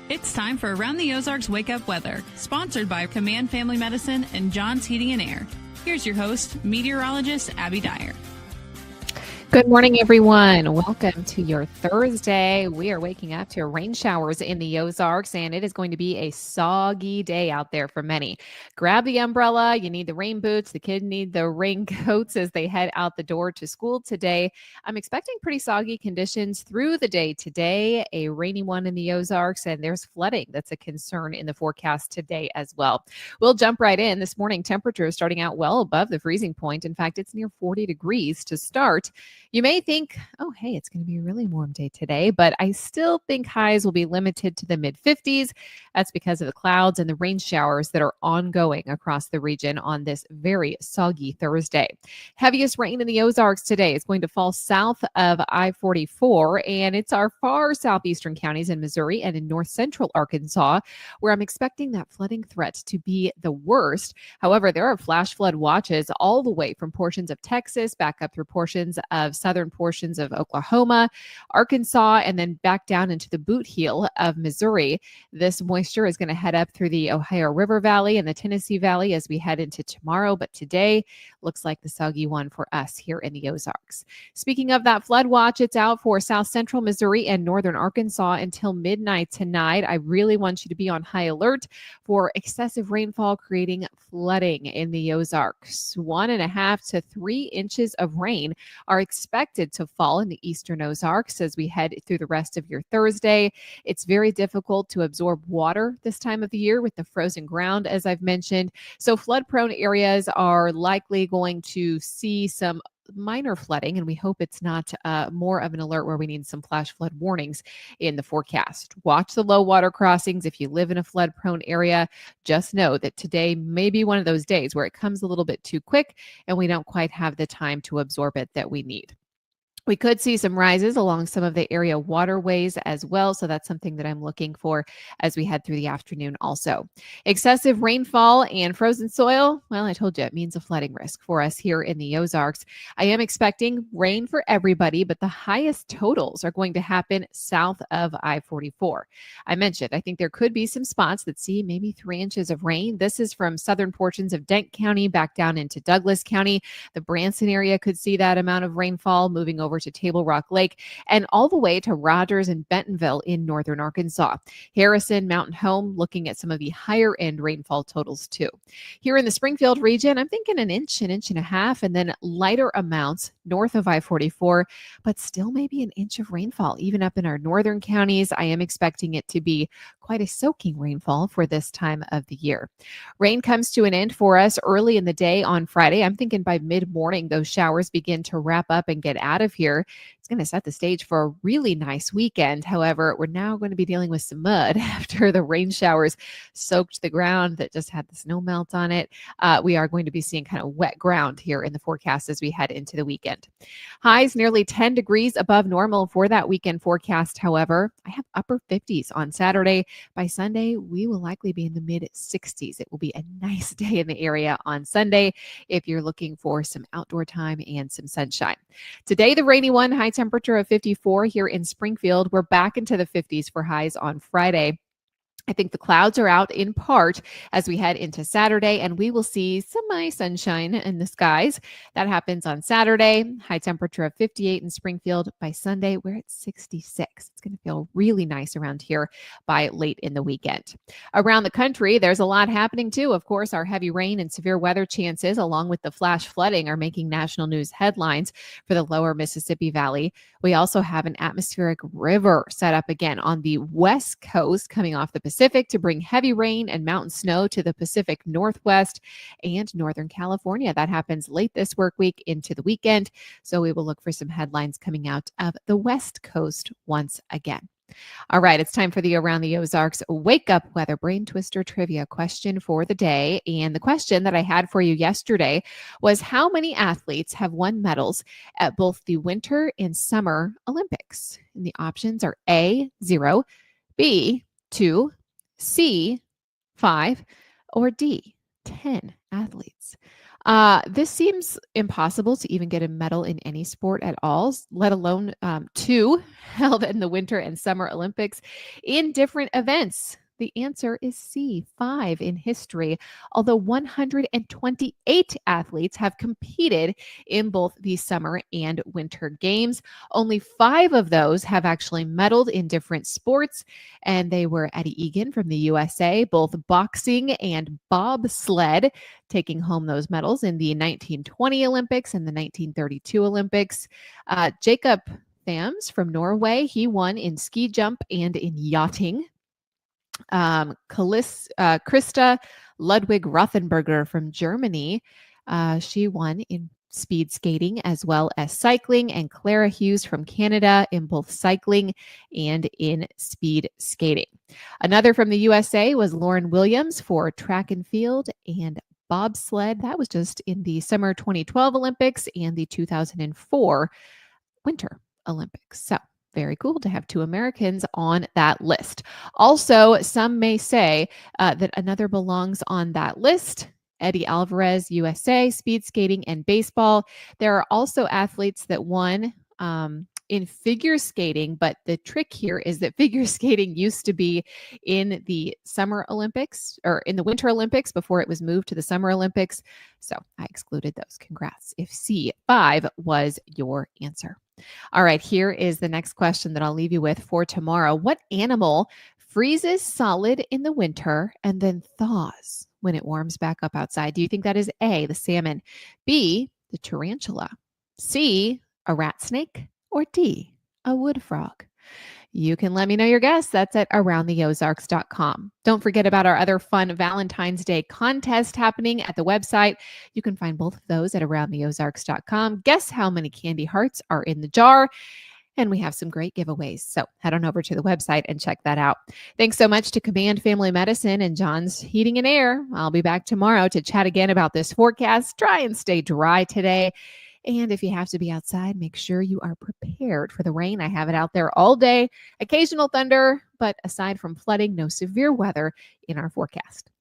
It's time for Around the Ozarks Wake Up Weather, sponsored by Command Family Medicine and John's Heating and Air. Here's your host, meteorologist Abby Dyer. Good morning, everyone. Welcome to your Thursday. We are waking up to rain showers in the Ozarks, and it is going to be a soggy day out there for many. Grab the umbrella. You need the rain boots. The kids need the raincoats as they head out the door to school today. I'm expecting pretty soggy conditions through the day today, a rainy one in the Ozarks, and there's flooding. That's a concern in the forecast today as well. We'll jump right in. This morning, temperature is starting out well above the freezing point. In fact, it's near 40 degrees to start. You may think, oh, hey, it's going to be a really warm day today, but I still think highs will be limited to the mid-50s. That's because of the clouds and the rain showers that are ongoing across the region on this very soggy Thursday. Heaviest rain in the Ozarks today is going to fall south of I-44, and it's our far southeastern counties in Missouri and in north central Arkansas, where I'm expecting that flooding threat to be the worst. However, there are flash flood watches all the way from portions of Texas back up through portions of southern portions of Oklahoma, Arkansas, and then back down into the boot heel of Missouri. This moisture is going to head up through the Ohio River Valley and the Tennessee Valley as we head into tomorrow, but today looks like the soggy one for us here in the Ozarks. Speaking of that flood watch, it's out for south central Missouri and northern Arkansas until midnight tonight. I really want you to be on high alert for excessive rainfall creating flooding in the Ozarks. 1.5 to 3 inches of rain are expected to fall in the eastern Ozarks as we head through the rest of your Thursday. It's very difficult to absorb water this time of the year with the frozen ground, as I've mentioned. So flood-prone areas are likely going to see some minor flooding, and we hope it's not more of an alert where we need some flash flood warnings in the forecast. Watch the low water crossings. If you live in a flood prone area, just know that today may be one of those days where it comes a little bit too quick and we don't quite have the time to absorb it that we need. We could see some rises along some of the area waterways as well, so that's something that I'm looking for as we head through the afternoon also. Excessive rainfall and frozen soil, well, I told you, it means a flooding risk for us here in the Ozarks. I am expecting rain for everybody, but the highest totals are going to happen south of I-44. I mentioned, I think there could be some spots that see maybe 3 inches of rain. This is from southern portions of Dent County back down into Douglas County. The Branson area could see that amount of rainfall moving over to Table Rock Lake and all the way to Rogers and Bentonville in northern Arkansas. Harrison, Mountain Home, looking at some of the higher end rainfall totals too. Here in the Springfield region, I'm thinking an inch and a half, and then lighter amounts north of I-44, but still maybe an inch of rainfall. Even up in our northern counties, I am expecting it to be quite a soaking rainfall for this time of the year. Rain comes to an end for us early in the day on Friday. I'm thinking by mid-morning, those showers begin to wrap up and get out of here. It's going to set the stage for a really nice weekend. However, we're now going to be dealing with some mud after the rain showers soaked the ground that just had the snow melt on it. We are going to be seeing kind of wet ground here in the forecast as we head into the weekend. Highs nearly 10 degrees above normal for that weekend forecast. However, I have upper 50s on Saturday. By Sunday, we will likely be in the mid 60s. It will be a nice day in the area on Sunday if you're looking for some outdoor time and some sunshine. Today, the rainy one, high temperature of 54 here in Springfield. We're back into the 50s for highs on Friday. I think the clouds are out in part as we head into Saturday, and we will see semi-sunshine in the skies. That happens on Saturday. High temperature of 58 in Springfield. By Sunday, we're at 66. It's going to feel really nice around here by late in the weekend. Around the country, there's a lot happening too. Of course, our heavy rain and severe weather chances, along with the flash flooding, are making national news headlines for the lower Mississippi Valley. We also have an atmospheric river set up again on the west coast coming off the Pacific to bring heavy rain and mountain snow to the Pacific Northwest and Northern California. That happens late this work week into the weekend. So we will look for some headlines coming out of the West Coast once again. All right, it's time for the Around the Ozarks Wake Up Weather Brain Twister Trivia question for the day. And the question that I had for you yesterday was, how many athletes have won medals at both the Winter and Summer Olympics? And the options are A, 0, B, 2, C, 5, or D, 10 athletes. This seems impossible to even get a medal in any sport at all, let alone two held in the Winter and Summer Olympics in different events. The answer is C, 5 in history, although 128 athletes have competed in both the Summer and Winter Games. Only 5 of those have actually medaled in different sports, and they were Eddie Egan from the USA, both boxing and bobsled, taking home those medals in the 1920 Olympics and the 1932 Olympics. Jacob from Norway, he won in ski jump and in yachting. Krista Ludwig Rothenberger from Germany, she won in speed skating as well as cycling, and Clara Hughes from Canada in both cycling and in speed skating. Another from the USA was Lauren Williams for track and field and bobsled. That was just in the summer 2012 Olympics and the 2004 Winter Olympics. So very cool to have 2 Americans on that list. Also, some may say that another belongs on that list. Eddie Alvarez, USA, speed skating and baseball. There are also athletes that won in figure skating, but the trick here is that figure skating used to be in the Summer Olympics or in the Winter Olympics before it was moved to the Summer Olympics. So I excluded those. Congrats if C5 was your answer. All right, here is the next question that I'll leave you with for tomorrow. What animal freezes solid in the winter and then thaws when it warms back up outside? Do you think that is A, the salmon, B, the tarantula, C, a rat snake, or D, a wood frog? You can let me know your guess. That's at aroundtheozarks.com. Don't forget about our other fun Valentine's Day contest happening at the website. You can find both of those at aroundtheozarks.com. Guess how many candy hearts are in the jar? And we have some great giveaways. So head on over to the website and check that out. Thanks so much to Command Family Medicine and John's Heating and Air. I'll be back tomorrow to chat again about this forecast. Try and stay dry today. And if you have to be outside, make sure you are prepared for the rain. I have it out there all day. Occasional thunder, but aside from flooding, no severe weather in our forecast.